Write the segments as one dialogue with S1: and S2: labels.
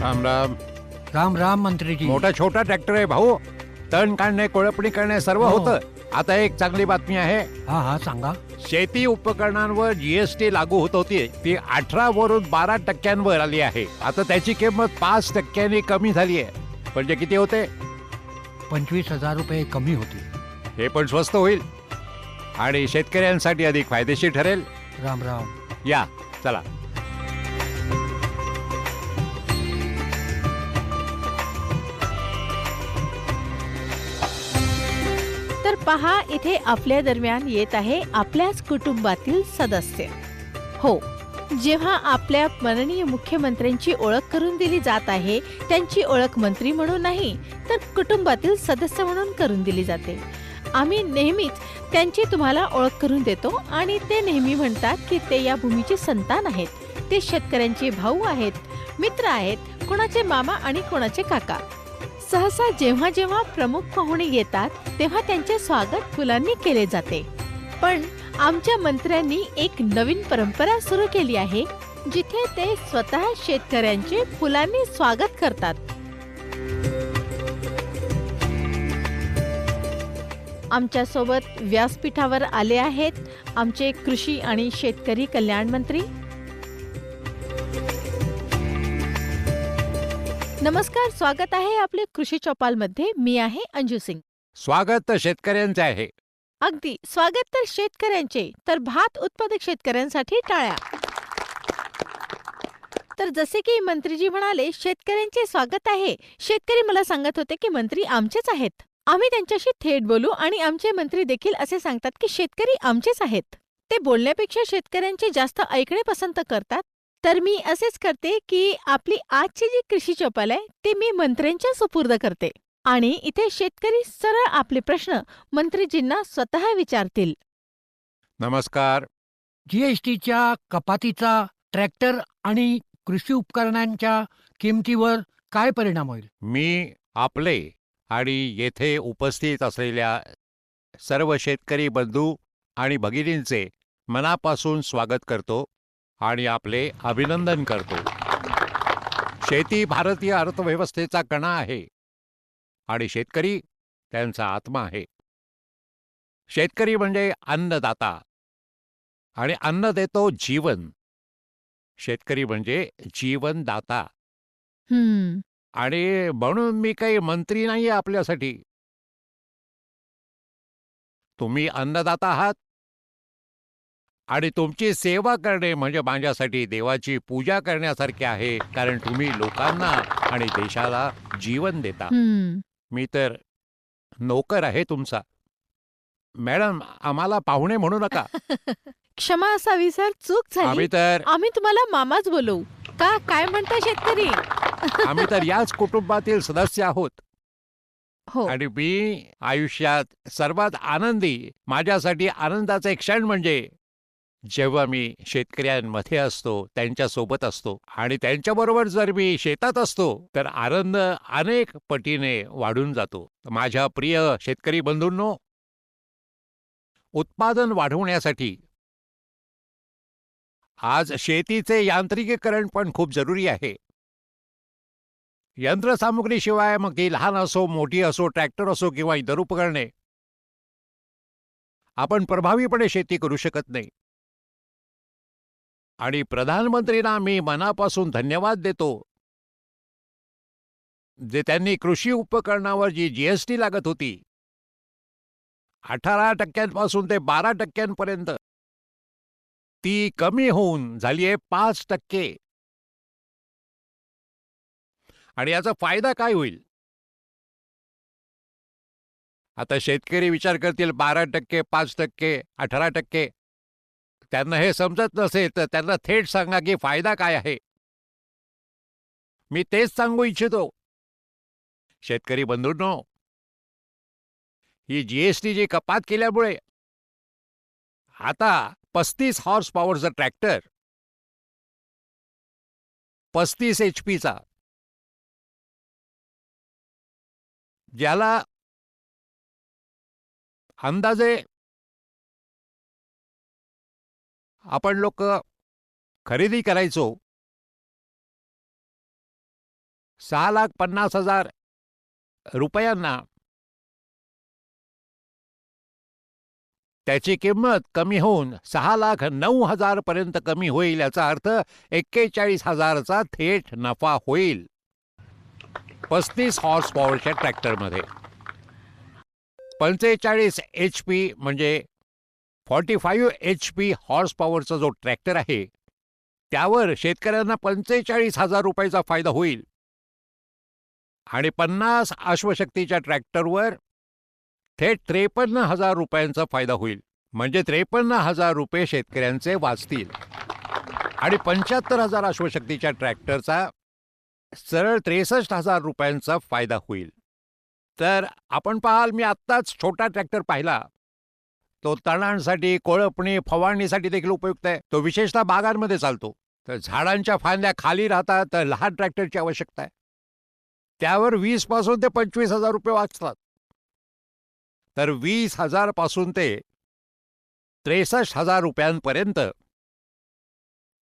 S1: राम राम.
S2: राम राम मंत्रीजी.
S1: मोठा छोटा ट्रॅक्टर आहे भाऊ. तण काढणे, कोळपणी करणे सर्व
S2: हो.
S1: होतं. आता एक चांगली बातमी आहे.
S2: हा हा सांगा.
S1: शेती उपकरणांवर जीएसटी लागू होत होती, ती 18 वरून 12% आली आहे. आता त्याची किंमत 5% कमी झाली आहे. म्हणजे किती होते?
S2: 25,000 रुपये कमी होतील.
S1: हे पण स्वस्त होईल आणि शेतकऱ्यांसाठी अधिक फायदेशीर ठरेल.
S2: राम राम.
S1: या चला.
S3: तर पहा, इथे आपल्या दरम्यान येत आहे आपल्याच कुटुंबातील सदस्य. हो, जेव्हा आपल्या माननीय मुख्यमंत्र्यांची ओळख करून दिली जात आहे, त्यांची ओळख मंत्री म्हणून नाही तर कुटुंबातील सदस्य म्हणून करून दिली जाते. आम्ही नेहमीच त्यांची तुम्हाला ओळख करून देतो आणि ते नेहमी म्हणतात की ते या भूमीचे संतान आहेत, ते शेतकऱ्यांचे भाऊ आहेत, मित्र आहेत, कोणाचे मामा आणि कोणाचे काका. सहसा जेव्हा जेव्हा प्रमुख पाहुणे येतात तेव्हा त्यांचे स्वागत फुलांनी केले जाते. पण आमच्या मंत्र्यांनी एक नवीन परंपरा सुरू केली आहे, जिथे ते स्वतः शेतकऱ्यांचे फुलांनी स्वागत करतात. आमच्या सोबत व्यासपीठावर आले आहेत आमचे कृषी आणि शेतकरी कल्याण मंत्री. नमस्कार, स्वागत आहे आपले कृषी चौपाल मध्ये. मी आहे अंजू सिंग.
S1: स्वागत तर शेतकऱ्यांचे आहे.
S3: अगदी, स्वागत तर शेतकऱ्यांचे, तर भात उत्पादक शेतकऱ्यांसाठी टाळ्या. तर जसे की मंत्रीजी म्हणाले, शेतकऱ्यांचे स्वागत आहे. शेतकरी मला सांगत होते की मंत्री आमचेच आहेत. आम्ही त्यांच्याशी थेट बोलू आणि आमचे मंत्री देखील असे सांगतात की शेतकरी आमचेच आहेत. ते बोलण्यापेक्षा शेतकऱ्यांचे जास्त ऐकणे पसंत करतात. तर मी असेच करते की आपली आजची जी कृषी चौपाल आहे ती मी मंत्र्यांच्या सुपूर्द करते आणि इथे शेतकरी सरळ आपले प्रश्न मंत्रीजींना स्वतः विचारतील.
S1: नमस्कार.
S2: जीएसटीच्या कपातीचा ट्रॅक्टर आणि कृषी उपकरणांच्या किमतीवर काय परिणाम होईल?
S1: मी आपले आणि येथे उपस्थित असलेल्या सर्व शेतकरी बंधू आणि भगिनींचे मनापासून स्वागत करतो आणि आपले अभिनंदन करतो. शेती भारतीय अर्थव्यवस्थेचा कणा आहे आणि शेतकरी त्यांचा आत्मा आहे. शेतकरी म्हणजे अन्नदाता आणि अन्न देतो जीवन. शेतकरी म्हणजे जीवनदाता. आणि म्हणून मी काही मंत्री नाहीये आपल्यासाठी. तुम्ही अन्नदाता आहात आणि तुमची सेवा करणे म्हणजे माझ्यासाठी देवाची पूजा करण्यासारखे आहे, कारण तुम्ही लोकांना आणि देशाला जीवन देता. मी तर नोकर आहे तुमचा. मॅडम, आम्हाला पाहुणे म्हणू नका.
S3: क्षमा असावी सर, चूक झाली. आम्ही तुम्हाला मामाच बोलवू का? काय म्हणता शेतकरी?
S1: आम्ही तर याच कुटुंबातील सदस्य आहोत.
S3: हो.
S1: आणि मी आयुष्यात सर्वात आनंदी, माझ्यासाठी आनंदाचा एक क्षण म्हणजे जेव्हा मी शेतकऱ्यांमध्ये असतो, त्यांच्यासोबत असतो आणि त्यांच्याबरोबर जर मी शेतात असतो तर आनंद अनेक पटीने वाढून जातो. माझ्या प्रिय शेतकरी बंधूंनो, उत्पादन वाढवण्यासाठी आज शेतीचे यांत्रिकीकरण पण खूप जरुरी आहे. यंत्रसामुग्रीशिवाय मग ती लहान असो, मोठी असो, ट्रॅक्टर असो किंवा इतर उपकरणे, आपण प्रभावीपणे शेती करू शकत नाही. आणि प्रधानमंत्रींना मी मनापासून धन्यवाद देतो, जे त्यांनी कृषी उपकरणावर जी जीएसटी लागत होती 18% ते 12% ती कमी होऊन झाली आहे 5%. आणि याचा फायदा काय होईल? आता शेतकरी विचार करतील 12%, 5%, 18%. त्यांना हे समजत नसेल तर त्यांना थेट सांगा की फायदा काय आहे. मी तेच सांगू इच्छितो. शेतकरी बंधूंनो, ही जीएसटीची कपात केल्यामुळे आता 35 हॉर्स पॉवरचं ट्रॅक्टर, 35 HP चा, ज्याला अंदाजे आपण लोक खरेदी करायचो 6,50,000 रुपयांना त्याची किंमत कमी होऊन 6,09,000 पर्यंत कमी होईल. याचा अर्थ 41,000चा थेट नफा होईल 35 हॉर्स पॉवरच्या ट्रॅक्टरमध्ये. 45 HP म्हणजे 45 HP हॉर्स पॉवरचा जो ट्रॅक्टर आहे त्यावर शेतकऱ्यांना 45,000 रुपयाचा फायदा होईल आणि 50 अश्वशक्तीच्या ट्रॅक्टरवर थेट 53,000 रुपयांचा फायदा होईल. म्हणजे 53,000 रुपये शेतकऱ्यांचे वाचतील आणि 75,000 अश्वशक्तीच्या ट्रॅक्टरचा सरळ 63,000 रुपयांचा फायदा होईल. तर आपण पाहाल, मी आत्ताच छोटा ट्रॅक्टर पाहिला. तो तणांसाठी, कोळपणी, फवारणीसाठी देखील उपयुक्त आहे. तो विशेषतः बागांमध्ये चालतो. तर झाडांच्या फांद्या खाली राहतात, तर लहान ट्रॅक्टरची आवश्यकता आहे. त्यावर 20 पासून ते 25,000 रुपये वाचतात. तर 20,000 पासून ते 63,000 रुपयांपर्यंत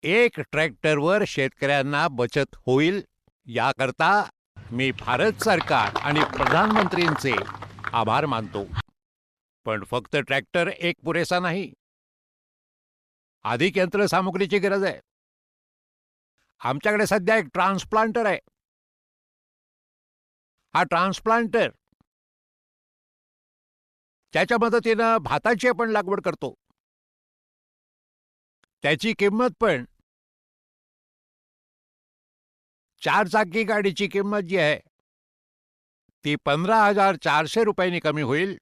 S1: एक ट्रॅक्टरवर शेतकऱ्यांना बचत होईल. याकरता मी भारत सरकार आणि प्रधानमंत्रींचे आभार मानतो. पण फक्त ट्रॅक्टर एक पुरेसा नाही, अधिक यंत्रसामुग्रीची गरज आहे. आमच्याकडे सध्या एक ट्रान्सप्लांटर आहे. हा ट्रान्सप्लांटर त्याच्या मदतीनं भाताची आपण लागवड करतो. त्याची किंमत पण 4 चाकी गाडीची किंमत जी आहे ती 15,400 रुपयांनी कमी होईल.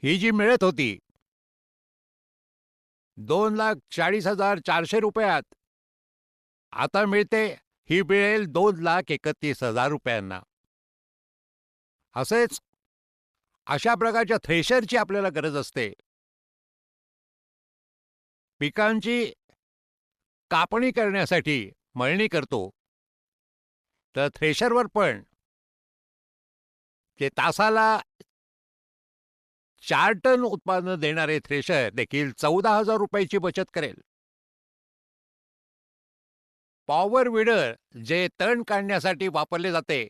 S1: ही जी मिळत होती 2,40,400 रुपयात, आता मिळते ही मिळेल 2,31,000 रुपयांना. असेच अशा प्रकारच्या थ्रेशरची आपल्याला गरज असते. पिकांची कापणी करण्यासाठी मळणी करतो, तर थ्रेशरवर पण ते तासाला 4 टन उत्पादन देणारे थ्रेशर देखील 14,000 रुपयाची बचत करेल. पॉवर विडर जे तण काढण्यासाठी वापरले जाते,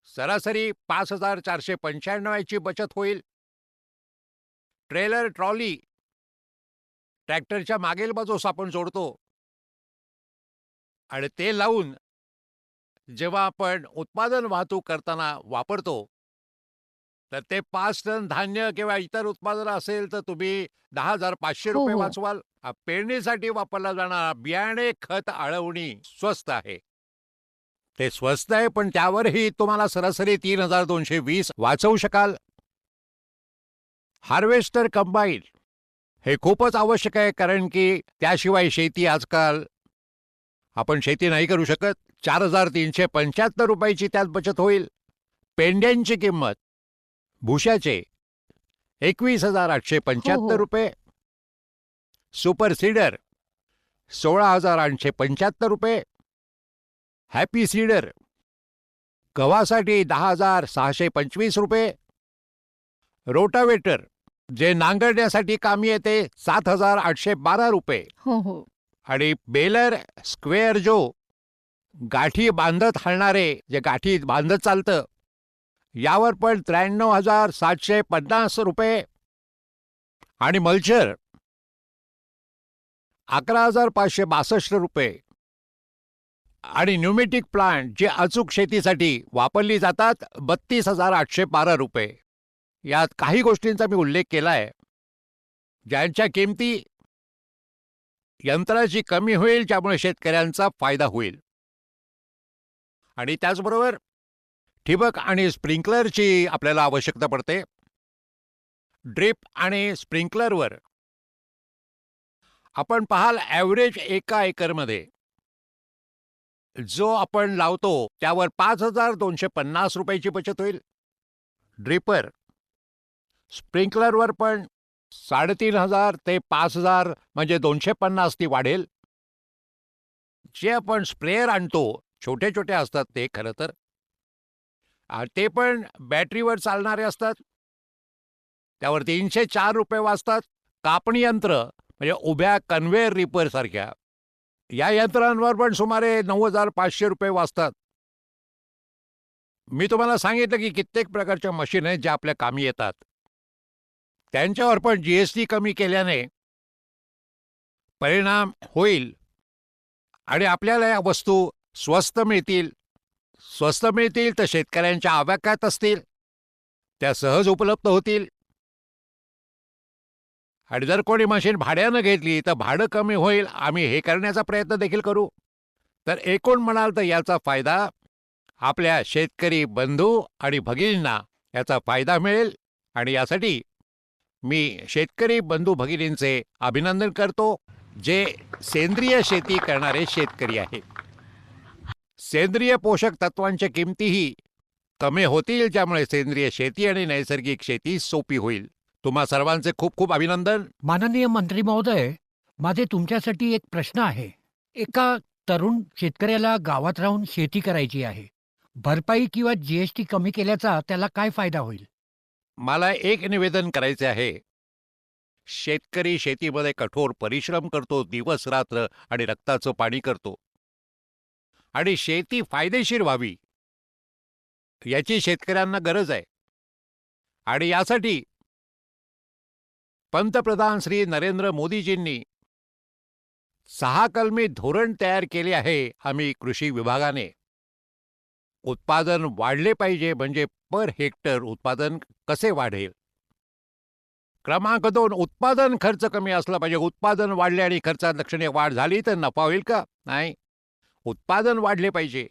S1: सरासरी 5,495 ची बचत होईल. ट्रेलर ट्रॉली ट्रॅक्टरच्या मागील बाजूस आपण जोडतो आणि ते लावून जेव्हा आपण उत्पादन वाहतूक करताना वापरतो, तर ते 5 टन धान्य किंवा इतर उत्पादन असेल तर तुम्ही 10,500
S3: हो,
S1: रुपये
S3: हो.
S1: वाचवाल. पेरणीसाठी वापरला जाणारा बियाणे, खत, आळवणी स्वस्त आहे. ते स्वस्त आहे, पण त्यावरही तुम्हाला सरासरी 3,220 वाचवू शकाल. हार्वेस्टर कंबाईन हे खूपच आवश्यक आहे, कारण की त्याशिवाय शेती आजकाल आपण शेती नाही करू शकत. 4,375 रुपयाची त्यात बचत होईल. पेंड्यांची किंमत भुशाचे 21,875
S3: हो.
S1: रुपये. सुपर सीडर 16,875 रुपये. हॅपी सीडर गव्हासाठी 10,625 रुपये. रोटावेटर जे नांगरण्यासाठी कामी येते 7,812 रुपये.
S3: हो हो.
S1: आणि बेलर स्क्वेअर जो गाठी बांधत हलणारे, जे गाठी बांधत चालतं, यावर पण 93,750 रुपये. आणि मल्चर 11,562 रुपये. आणि न्यूमॅटिक प्लांट जे अचूक शेतीसाठी वापरली जातात 32,812 रुपये. यात काही गोष्टींचा मी उल्लेख केला आहे, ज्यांच्या किमती यंत्राची कमी होईल, ज्यामुळे शेतकऱ्यांचा फायदा होईल. आणि त्याचबरोबर ठिबक आणि स्प्रिंकलरची आपल्याला आवश्यकता पडते. ड्रिप आणि स्प्रिंकलरवर आपण पाहाल, ॲव्हरेज एका एकरमध्ये जो आपण लावतो त्यावर 5,250 रुपयाची बचत होईल. ड्रिपर स्प्रिंकलरवर पण 3,500 ते 5,000 म्हणजे 250 ती वाढेल. जे आपण स्प्रेअर आणतो, छोटे छोटे असतात ते खरं तर, ते पण बॅटरीवर चालणारे असतात. त्यावर 304 रुपये वाचतात. कापणी यंत्र म्हणजे उभ्या कन्व्हेअर रीपर सारख्या या यंत्रांवर पण सुमारे 9,500 रुपये वाचतात. मी तुम्हाला सांगितलं की कित्येक प्रकारच्या मशीन आहेत ज्या आपल्या कामी येतात. त्यांच्यावर पण जीएसटी कमी केल्याने परिणाम होईल आणि आपल्याला या वस्तू स्वस्त मिळतील. स्वस्त मिळतील तर शेतकऱ्यांच्या आवाक्यात असतील, त्या सहज उपलब्ध होतील. आणि जर कोणी मशीन भाड्यानं घेतली तर भाडं कमी होईल. आम्ही हे करण्याचा प्रयत्न देखील करू. तर एकूण म्हणाल तर याचा फायदा आपल्या शेतकरी बंधू आणि भगिनींना याचा फायदा मिळेल. आणि यासाठी मी शेतकरी बंधू भगिनींचे अभिनंदन करतो, जे सेंद्रिय शेती करणारे शेतकरी आहेत. सेंद्रिय पोषक तत्वांच्या किमतीही कमी होतील, ज्यामुळे सेंद्रिय शेती आणि नैसर्गिक शेती सोपी होईल. तुम्हा सर्वांचे खूप खूप अभिनंदन.
S2: माननीय मंत्री महोदय, माझे तुमच्यासाठी एक प्रश्न आहे. एका तरुण शेतकऱ्याला गावात राहून शेती करायची आहे. भरपाई किंवा जीएसटी कमी केल्याचा त्याला काय फायदा होईल?
S1: मला एक निवेदन करायचे आहे. शेतकरी शेतीमध्ये कठोर परिश्रम करतो, दिवस रात्र आणि रक्ताचं पाणी करतो. आणि शेती फायदेशीर व्हावी याची शेतकऱ्यांना गरज आहे. आणि यासाठी पंतप्रधान श्री नरेंद्र मोदीजींनी 6 कलमी धोरण तयार केले आहे. आम्ही कृषी विभागाने उत्पादन वाढले पाहिजे, म्हणजे पर हेक्टर उत्पादन कसे वाढेल. क्रमांक 2, उत्पादन खर्च कमी असला पाहिजे. उत्पादन वाढले आणि खर्चात लक्षणीय वाढ झाली तर नफा होईल का? नाही. उत्पादन वाढले पाहिजे,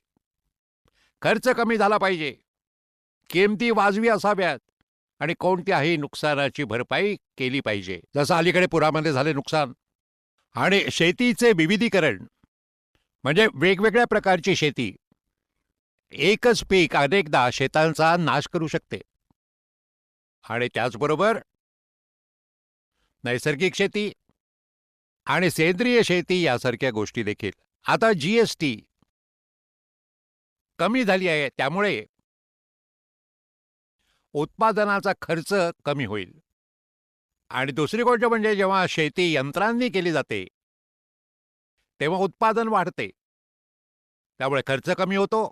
S1: खर्च कमी झाला पाहिजे, किमती वाजवी असाव्यात आणि कोणत्याही नुकसानाची भरपाई केली पाहिजे, जसं अलीकडे पुरामध्ये झाले नुकसान. आणि शेतीचे विविधीकरण म्हणजे वेगवेगळ्या प्रकारची शेती एकच पीक अनेकदा शेतांचा नाश करू शकते. आणि त्याचबरोबर नैसर्गिक शेती आणि सेंद्रिय शेती यासारख्या गोष्टी देखील. आता जीएसटी कमी झाली आहे, त्यामुळे उत्पादनाचा खर्च कमी होईल. आणि दुसरी गोष्ट म्हणजे जेव्हा शेती यंत्रांनी केली जाते तेव्हा उत्पादन वाढते, त्यामुळे खर्च कमी होतो.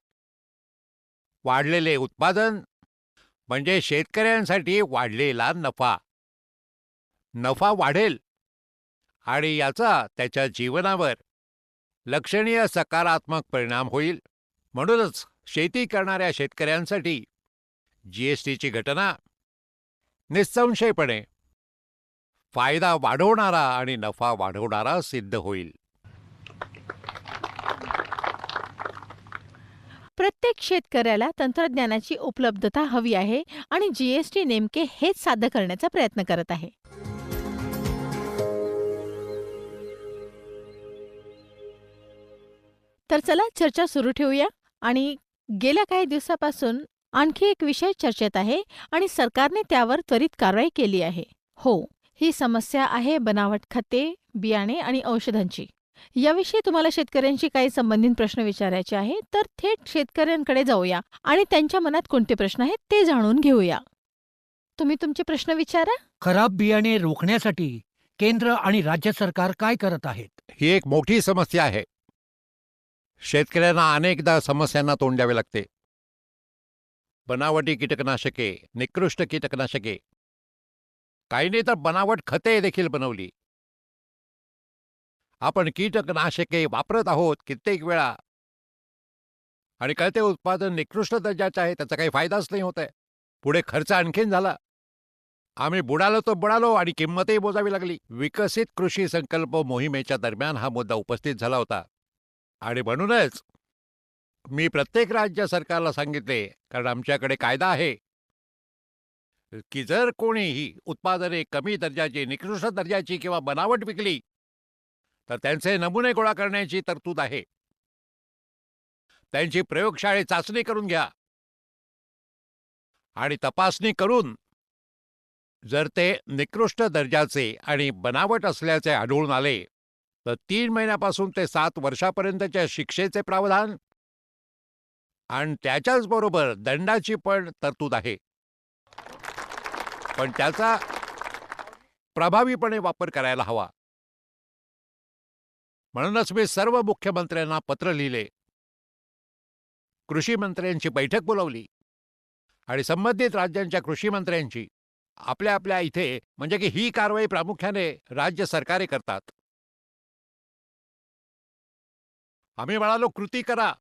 S1: वाढलेले उत्पादन म्हणजे शेतकऱ्यांसाठी वाढलेला नफा. नफा वाढेल आणि याचा त्याच्या जीवनावर लक्षणीय सकारात्मक परिणाम होईल. म्हणूनच शेती करणाऱ्या शेतकऱ्यांसाठी जीएसटीची घटना निसंशयपणे फायदा वाढवणारा आणि नफा वाढवणारा सिद्ध होईल.
S3: प्रत्येक शेतकऱ्याला तंत्रज्ञानाची उपलब्धता हवी आहे आणि जीएसटी नेमके हेच साध्य करण्याचा प्रयत्न करत आहे. तर चला चर्चा सुरू ठेवूया. आणि गेल्या काही दिवसापासून आणखी एक विषय चर्चेत आहे आणि सरकारने त्यावर त्वरित कारवाई केली आहे. हो, ही समस्या आहे बनावट खते, बियाणे आणि औषधांची. याविषयी तुम्हाला शेतकऱ्यांशी काही संबंधित प्रश्न विचारायचे आहे, तर थेट शेतकऱ्यांकडे जाऊया आणि त्यांच्या मनात कोणते प्रश्न आहेत ते जाणून घेऊया. तुम्ही तुमचे प्रश्न विचारा.
S2: खराब बियाणे रोखण्यासाठी केंद्र आणि राज्य सरकार काय करत आहेत?
S1: ही एक मोठी समस्या आहे. शेतकऱ्यांना अनेकदा समस्यांना तोंड द्यावे लागते. बनावटी कीटकनाशके, निकृष्ट कीटकनाशके, काहींनी तर बनावट खते देखील बनवली. आपण कीटकनाशके वापरत आहोत कित्येक वेळा आणि कळते उत्पादन निकृष्ट दर्जाचे आहे, त्याचा काही फायदाच नाही होत आहे. पुढे खर्च आणखीन झाला. आम्ही बुडालो तो बुडालो आणि किंमतही मोजावी लागली. विकसित कृषी संकल्प मोहिमेच्या दरम्यान हा मुद्दा उपस्थित झाला होता. आणि म्हणूनच मी प्रत्येक राज्य सरकारला सांगितले, कारण आमच्याकडे कायदा आहे की जर कोणीही उत्पादने कमी दर्जाची, निकृष्ट दर्जाची किंवा बनावट विकली तर त्यांचे नमुने गोळा करण्याची तरतूद आहे. त्यांची प्रयोगशाळेत चाचणी करून घ्या आणि तपासणी करून जर ते निकृष्ट दर्जाचे आणि बनावट असल्याचे आढळून आले तर 3 महिन्यापासून ते 7 वर्षापर्यंतच्या शिक्षेचे प्रावधान आणि त्याच्याच बरोबर दंडाची पण तरतूद आहे. पण त्याचा प्रभावीपणे वापर करायला हवा. म्हणूनच मी सर्व मुख्यमंत्र्यांना पत्र लिहिले, कृषी मंत्र्यांची बैठक बोलावली आणि संबंधित राज्यांच्या कृषी मंत्र्यांची आपल्या आपल्या इथे, म्हणजे की ही कारवाई प्रामुख्याने राज्य सरकारे करतात. आम्ही म्हणालो कृती करा.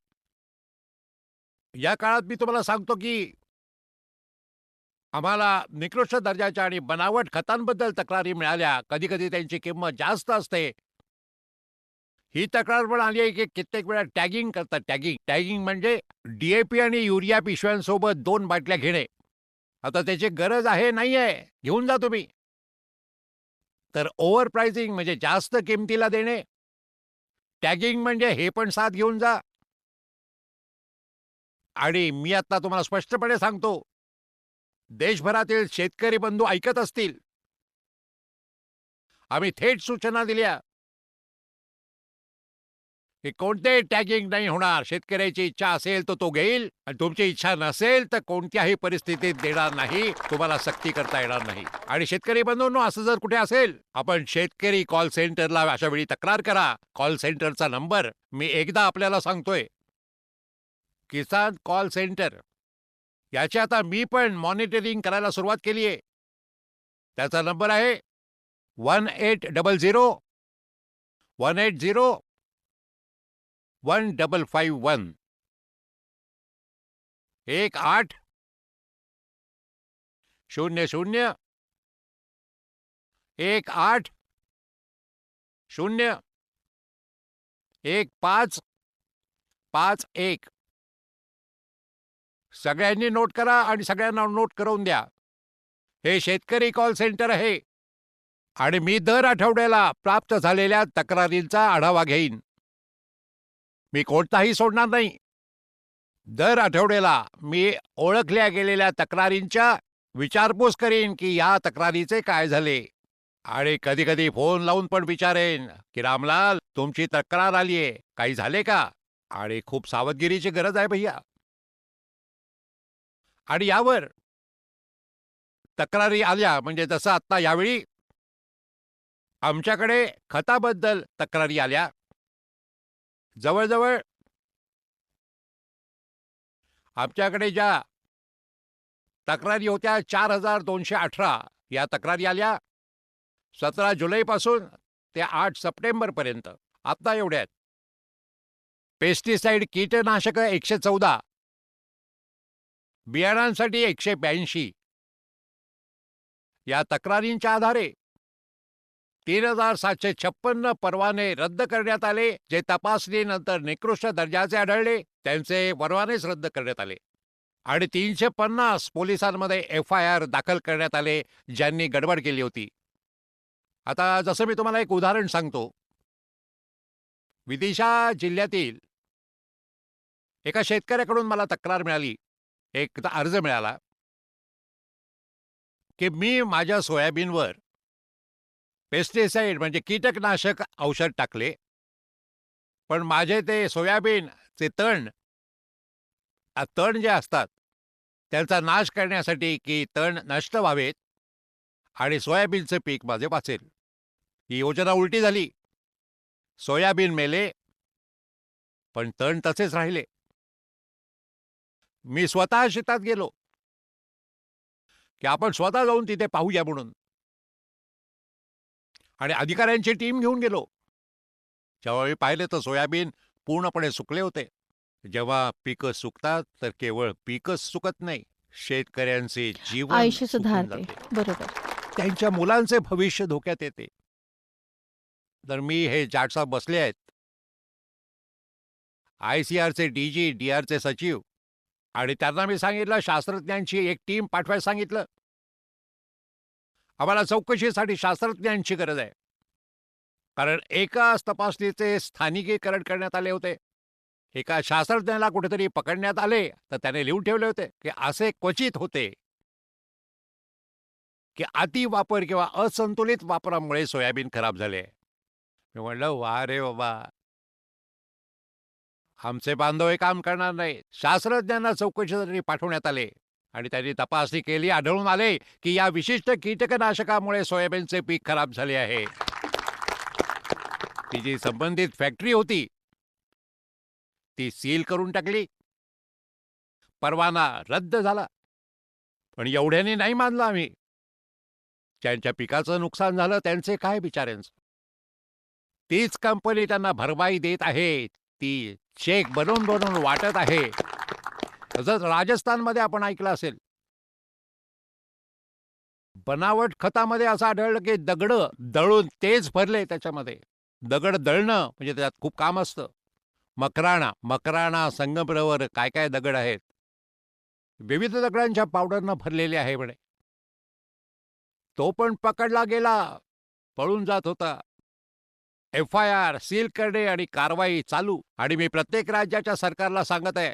S1: या काळात मी तुम्हाला सांगतो की आम्हाला निकृष्ट दर्जाच्या आणि बनावट खतांबद्दल तक्रारी मिळाल्या. कधी-कधी त्यांची किंमत जास्त असते. ही तक्रार पण आली आहे की कित्येक वेळा टॅगिंग करतात. टॅगिंग म्हणजे डी-ए-पी आणि युरिया पिशव्यांसोबत 2 बाटल्या घेणे. आता त्याची गरज आहे, नाही आहे, घेऊन जा तुम्ही. तर ओव्हर प्राइसिंग म्हणजे जास्त किमतीला देणे. टॅगिंग म्हणजे हे पण साथ घेऊन जा. आणि मी आता तुम्हाला स्पष्टपणे सांगतो, देशभरातील शेतकरी बंधू ऐकत असतील. आम्ही थेट सूचना दिल्या की कोणतेही टॅगिंग नाही होणार. शेतकऱ्याची इच्छा असेल तर तो घेईल आणि तुमची इच्छा नसेल तर कोणत्याही परिस्थितीत देणार नाही. तुम्हाला सक्ती करता येणार नाही. आणि शेतकरी बंधूंनो, असं जर कुठे असेल, आपण शेतकरी कॉल सेंटरला अशा वेळी तक्रार करा. कॉल सेंटरचा नंबर मी एकदा आपल्याला सांगतोय, किसान कॉल सेंटर. याची आता मी पण मॉनिटरिंग करायला सुरुवात केली आहे. त्याचा नंबर आहे 1800 180 1551. 1800 18 0 1551. सगळ्यांनी नोट करा आणि सगळ्यांना नोट करून द्या. हे शेतकरी कॉल सेंटर आहे आणि मी दर आठवड्याला प्राप्त झालेल्या तक्रारींचा आढावा घेईन. मी कोणताही सोडणार नाही. दर आठवड्याला मी ओळखल्या गेलेल्या तक्रारींच्या विचारपूस करीन की या तक्रारीचे काय झाले. आणि कधी-कधी फोन लावून पण विचारेन की रामलाल, तुमची तक्रार आलीये, काही झाले का? आणि खूप सावधगिरीची गरज आहे भैया. आणि यावर तक्रारी आल्या म्हणजे जसं आत्ता यावेळी आमच्याकडे खताबद्दल तक्रारी आल्या. जवळजवळ आमच्याकडे ज्या तक्रारी होत्या 4218 या तक्रारी आल्या 17 जुलैपासून ते 8 सप्टेंबरपर्यंत. आता एवढ्यात पेस्टिसाइड कीटनाशक 114, बियाणांसाठी 182 या तक्रारींच्या आधारे 3756 परवाने रद्द करण्यात आले. जे तपासणीनंतर निकृष्ट दर्जाचे आढळले त्यांचे परवानेच रद्द करण्यात आले. आणि 350 पोलिसांमध्ये FIR दाखल करण्यात आले ज्यांनी गडबड केली होती. आता जसं मी तुम्हाला एक उदाहरण सांगतो. विदिशा जिल्ह्यातील एका शेतकऱ्याकडून मला तक्रार मिळाली, एक अर्ज मिळाला की मी माझ्या सोयाबीनवर पेस्टिसाइड म्हणजे कीटकनाशक औषध टाकले, पण माझे ते सोयाबीनचे तण जे असतात त्यांचा नाश करण्यासाठी की तण नष्ट व्हावेत आणि सोयाबीनचे पीक माझे वाचेल, ही योजना उलटी झाली. सोयाबीन मेले पण तण तसेच राहिले. मी स्वतः शेतात गेलो की आपण स्वतः जाऊन तिथे पाहूया म्हणून आणि अधिकाऱ्यांची टीम घेऊन गेलो. जेव्हा मी पाहिले तर सोयाबीन पूर्णपणे सुकले होते. जेव्हा पिकं सुकतात तर केवळ पिकच सुकत नाही, शेतकऱ्यांचे जीवन
S3: आयुष्य
S1: सुकून
S3: सुधारते.
S1: जाते.
S3: बरोबर.
S1: त्यांच्या मुलांचे भविष्य धोक्यात येते. तर मी हे जाटसाहेब बसले आहेत, ICRचे DG, DR चे सचिव, आणि त्यांना मी सांगितलं शास्त्रज्ञांची एक टीम पाठवायला सांगितलं. आम्हाला चौकशीसाठी शास्त्रज्ञांची गरज आहे. कारण एकाच तपासणीचे स्थानिकीकरण करण्यात आले होते. एका शास्त्रज्ञाला कुठेतरी पकडण्यात आले तर त्याने लिहून ठेवले होते की असे क्वचित होते की अतिवापर किंवा असंतुलित वापरामुळे सोयाबीन खराब झाले. मी म्हणलं, वा रे बाबा, आमचे बांधव हे काम करणार नाही. शास्त्रज्ञांना चौकशीसाठी पाठवण्यात आले आणि त्यांनी तपासणी केली. आढळून आले की या विशिष्ट कीटकनाशकामुळे सोयाबीनचे पीक खराब झाले आहे. ती जी संबंधित फॅक्टरी होती ती सील करून टाकली. परवाना रद्द झाला. पण एवढ्याने नाही मानलं आम्ही. ज्यांच्या पिकाचं नुकसान झालं त्यांचे काय बिचाऱ्यांचं. तीच कंपनी त्यांना भरपाई देत आहे. ती चेक बनवून बनवून वाटत आहे. तसंच राजस्थानमध्ये आपण ऐकलं असेल. बनावट खतामध्ये असं आढळलं की दगडं दळून तेच भरले त्याच्यामध्ये. दगड दळणं म्हणजे त्यात खूप काम असतं. मकराणा, संगमरवर काय काय दगड आहेत. विविध दगडांच्या पावडरनं भरलेले आहे म्हणे. तो पण पकडला गेला. पळून जात होता. FIR सील करणे आणि कारवाई चालू. आणि मी प्रत्येक राज्याच्या सरकारला सांगत आहे,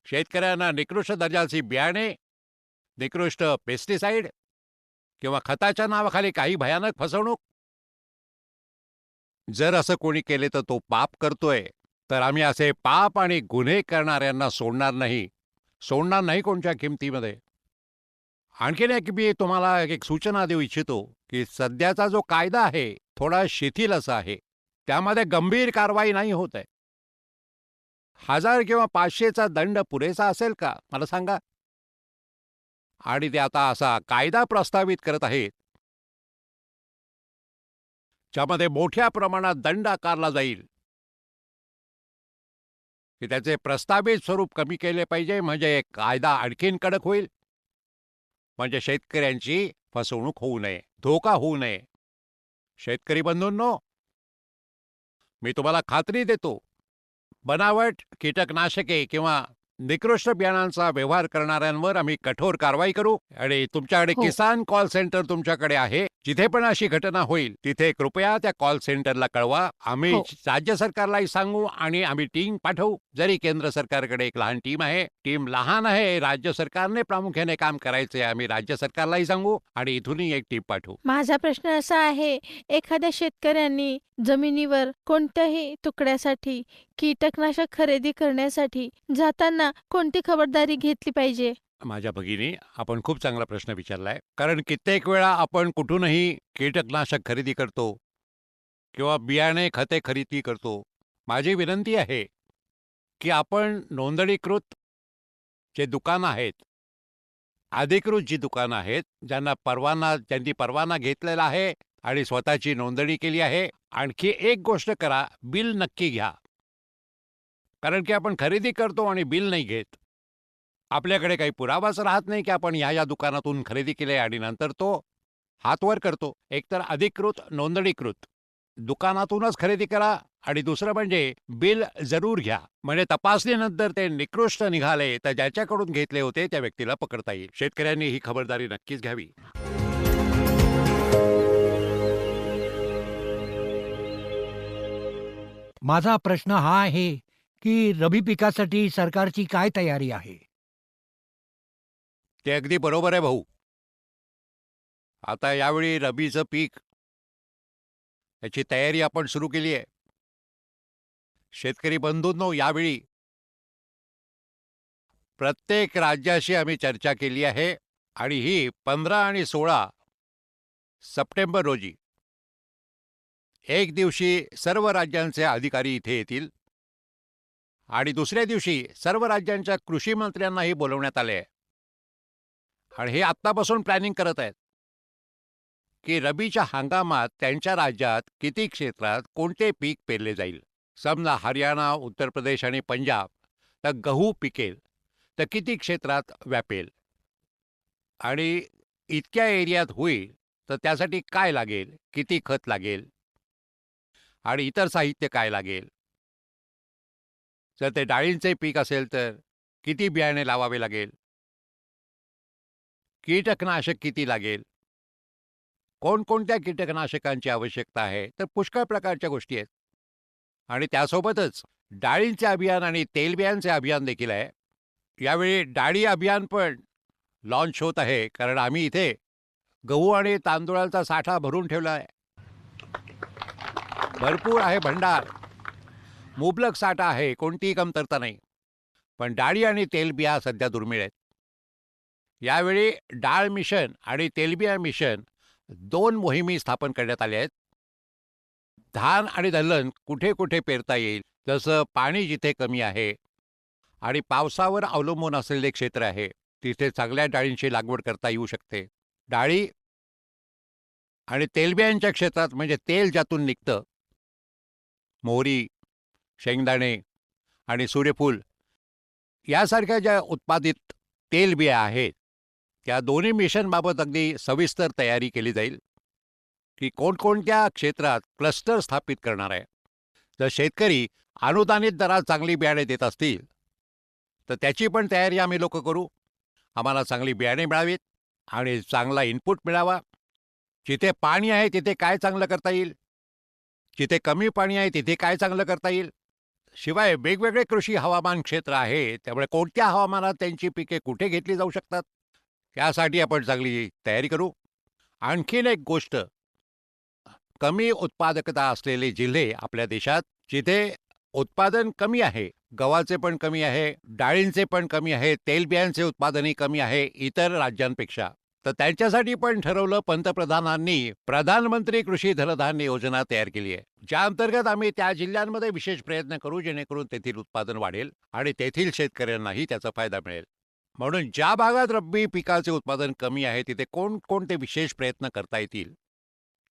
S1: शेतकऱ्यांना निकृष्ट दर्जाची बियाणे, निकृष्ट पेस्टिसाइड किंवा खताच्या नावाखाली काही भयानक फसवणूक जर असं कोणी केले तर तो पाप करतोय. तर आम्ही असे पाप आणि गुन्हे करणाऱ्यांना सोडणार नाही. सोडणार नाही कोणत्या किमतीमध्ये. आणखीन एक मी तुम्हाला एक सूचना देऊ इच्छितो की सध्याचा जो कायदा आहे थोडा शिथिल असा आहे. त्यामध्ये गंभीर कारवाई नाही होत आहे. 1000 किंवा 500चा दंड पुरेसा असेल का मला सांगा. आणि ते आता असा कायदा प्रस्तावित करत आहेत ज्यामध्ये मोठ्या प्रमाणात दंड आकारला जाईल की त्याचे प्रस्तावित स्वरूप कमी केले पाहिजे. म्हणजे कायदा आणखीन कडक होईल. म्हणजे शेतकऱ्यांची फसवणूक होऊ नये, धोका होऊ नये. शेतकरी बंधूंनो, मी तुम्हाला खात्री देतो, बनावट कीटकनाशके किंवा निकृष्ट बियाणांचा व्यवहार करणाऱ्यांवर आम्ही कठोर कारवाई करू. आणि तुमच्याकडे
S3: हो.
S1: किसान कॉल सेंटर तुमच्याकडे आहे. जिथे पण अशी घटना होईल तिथे कृपया त्या कॉल सेंटरला कळवा. आम्ही
S3: हो.
S1: राज्य सरकारलाही सांगू आणि आम्ही टीम पाठवू. जरी केंद्र सरकारकडे एक लहान टीम आहे, टीम लहान आहे, राज्य सरकारने प्रामुख्याने काम करायचे. आम्ही राज्य सरकारलाही सांगू आणि इथूनही एक टीम पाठवू.
S3: माझा प्रश्न असा आहे, एखाद्या शेतकऱ्यांनी जमिनीवर कोणत्याही तुकड्यासाठी कीटकनाशक खरेदी करण्यासाठी जाताना कोणती खबरदारी घेतली पाहिजे?
S1: माझ्या भगिनी, आपण खूप चांगला प्रश्न विचारलाय. कारण कित्येक वेळा आपण कुठूनही कीटकनाशक खरेदी करतो किंवा बियाणे खते खरेदी करतो. माझी विनंती आहे की आपण नोंदणीकृत जे दुकानं आहेत, अधिकृत जी दुकानं आहेत, ज्यांनी परवाना घेतलेला आहे आणि स्वतःची नोंदणी केली आहे. आणखी एक गोष्ट करा, बिल नक्की घ्या. कारण की आपण खरेदी करतो आणि बिल नाही घेत. आपल्याकडे काही पुरावाच राहत नाही की आपण या दुकानातून खरेदी केले आणि नंतर तो हात वर करतो. एकतर अधिकृत नोंदणीकृत दुकानातूनच खरेदी करा आणि दुसरं म्हणजे बिल जरूर घ्या. म्हणजे तपासणीनंतर ते निकृष्ट निघाले तर ज्याच्याकडून घेतले होते त्या व्यक्तीला पकडता येईल. शेतकऱ्यांनी ही खबरदारी नक्कीच घ्यावी.
S2: माझा प्रश्न हा आहे की रबी पिकासाठी सरकारची काय तयारी आहे?
S1: ते अगदी बरोबर आहे भाऊ. आता यावेळी रबीचं पीक याची तयारी आपण सुरू केली आहे. शेतकरी बंधूंनो, यावेळी प्रत्येक राज्याशी आम्ही चर्चा केली आहे आणि ही 15 आणि 16 सप्टेंबर रोजी एक दिवशी सर्व राज्यांचे अधिकारी इथे येतील आणि दुसऱ्या दिवशी सर्व राज्यांच्या कृषी मंत्र्यांनाही बोलवण्यात आले आहे. आणि हे आत्तापासून प्लॅनिंग करत आहेत की रबीच्या हंगामात त्यांच्या राज्यात किती क्षेत्रात कोणते पीक पेरले जाईल. समजा हरियाणा, उत्तर प्रदेश आणि पंजाब तर गहू पिकेल तर किती क्षेत्रात व्यापेल आणि इतक्या एरियात होईल तर त्यासाठी काय लागेल, किती खत लागेल आणि इतर साहित्य काय लागेल. जर ते डाळींचे पीक असेल तर किती बियाणे लावावे लागेल, कीटकनाशक किती लागेल, कोणकोणत्या कीटकनाशकांची आवश्यकता आहे. तर पुष्कळ प्रकारच्या गोष्टी आहेत. आणि त्यासोबतच डाळींचे अभियान आणि तेलबियांचे अभियान देखील आहे. यावेळी डाळी अभियान पण लॉन्च होत आहे कारण आम्ही इथे गहू आणि तांदूळाचा साठा भरून ठेवला आहे. भरपूर आहे भंडार, मुबलक साठा आहे, कोणतीही कमतरता नाही. पण डाळी आणि तेलबिया सध्या दुर्मिळ आहेत. यावेळी डाळ मिशन आणि तेलबिया मिशन 2 मोहिमी स्थापन करण्यात आल्या आहेत. धान आणि दलहन कुठे कुठे पेरता येईल, जसं पाणी जिथे कमी आहे आणि पावसावर अवलंबून असलेले क्षेत्र आहे, तिथे चांगल्या डाळींची लागवड करता येऊ शकते. डाळी आणि तेलबियांच्या क्षेत्रात म्हणजे तेल ज्यातून निघतं, मोहरी, शेंगदाणे आणि सूर्यफूल यासारख्या ज्या उत्पादित तेलबिया आहेत, त्या दोन्ही मिशनबाबत अगदी सविस्तर तयारी केली जाईल की कोणकोणत्या क्षेत्रात क्लस्टर स्थापित करणार आहे. जर शेतकरी अनुदानित दरात चांगली बियाणे देत असतील, तर त्याची पण तयारी आम्ही लोक करू. आम्हाला चांगली बियाणे मिळावीत आणि चांगला इनपुट मिळावा. जिथे पाणी आहे तिथे काय चांगलं करता येईल, जिथे कमी पाणी आहे तिथे काय चांगलं करता येईल. शिवाय वेगवेगळे कृषी हवामान क्षेत्र आहे, त्यामुळे कोणत्या हवामानात त्यांची पिके कुठे घेतली जाऊ शकतात, यासाठी आपण चांगली तयारी करू. आणखीन एक गोष्ट, कमी उत्पादकता असलेले जिल्हे आपल्या देशात, जिथे उत्पादन कमी आहे, गव्हाचे पण कमी आहे, डाळींचे पण कमी आहे, तेलबियांचे उत्पादनही कमी आहे इतर राज्यांपेक्षा, तर त्यांच्यासाठी पण ठरवलं. पंतप्रधानांनी प्रधानमंत्री कृषी धनधान्य योजना तयार केली आहे, ज्या अंतर्गत आम्ही त्या जिल्ह्यांमध्ये विशेष प्रयत्न करू, जेणेकरून तेथील उत्पादन वाढेल आणि तेथील शेतकऱ्यांनाही त्याचा फायदा मिळेल. म्हणून ज्या भागात रब्बी पिकाचे उत्पादन कमी आहे, तिथे कोणकोणते विशेष प्रयत्न करता येतील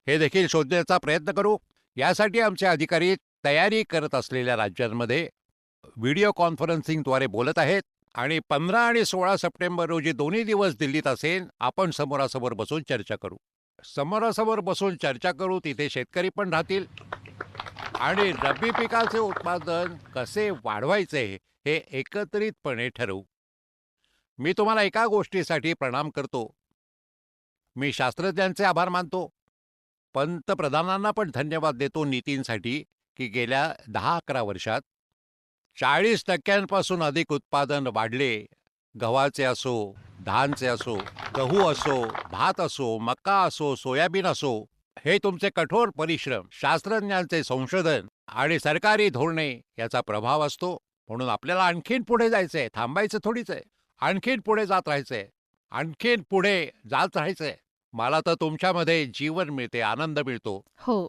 S1: हे देखील शोधण्याचा प्रयत्न करू. यासाठी आमचे अधिकारी तयारी करत असलेल्या राज्यांमध्ये व्हिडिओ कॉन्फरन्सिंगद्वारे बोलत आहेत आणि 15 आणि 16 सप्टेंबर रोजी दोन्ही दिवस दिल्लीत असेल. आपण समोरासमोर बसून चर्चा करू. समोरासमोर बसून चर्चा करू, तिथे शेतकरी पण राहतील आणि रब्बी पिकाचे उत्पादन कसे वाढवायचे हे एकत्रितपणे ठरवू. मी तुम्हाला एका गोष्टीसाठी प्रणाम करतो. मी शास्त्रज्ञांचे आभार मानतो. पंतप्रधानांना पण धन्यवाद देतो नितींसाठी, की गेल्या 10-11 वर्षात 40% अधिक उत्पादन वाढले. गव्हाचे असो, धानचे असो, गहू असो, भात असो, मका असो, सोयाबीन असो, हे तुमचे कठोर परिश्रम, शास्त्रज्ञांचे संशोधन आणि सरकारी धोरणे याचा प्रभाव असतो. म्हणून आपल्याला आणखीन पुढे जायचंय, थांबायचं थोडीच आहे. आणखीन पुढे जात राहायचंय, आणखीन पुढे जात राहायचंय. मला तर तुमच्यामध्ये जीवन मिळते, आनंद मिळतो.
S3: हो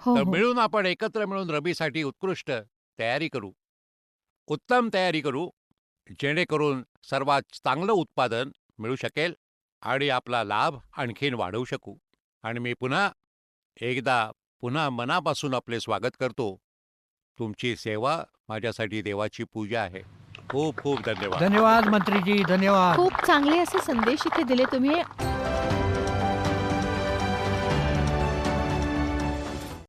S3: हो
S1: तर
S3: हो
S1: मिळून आपण एकत्र मिळून रबीसाठी उत्कृष्ट तयारी करू, उत्तम तयारी करू, जेणेकरून सर्वात चांगलं उत्पादन मिळू शकेल आणि आपला लाभ आणखीन वाढवू शकू. आणि मी पुन्हा मनापासून आपले स्वागत करतो. तुमची सेवा माझ्यासाठी देवाची पूजा आहे. खूप खूप धन्यवाद.
S2: धन्यवाद मंत्रीजी, धन्यवाद.
S3: खूप चांगले असे संदेश इथे दिले तुम्ही.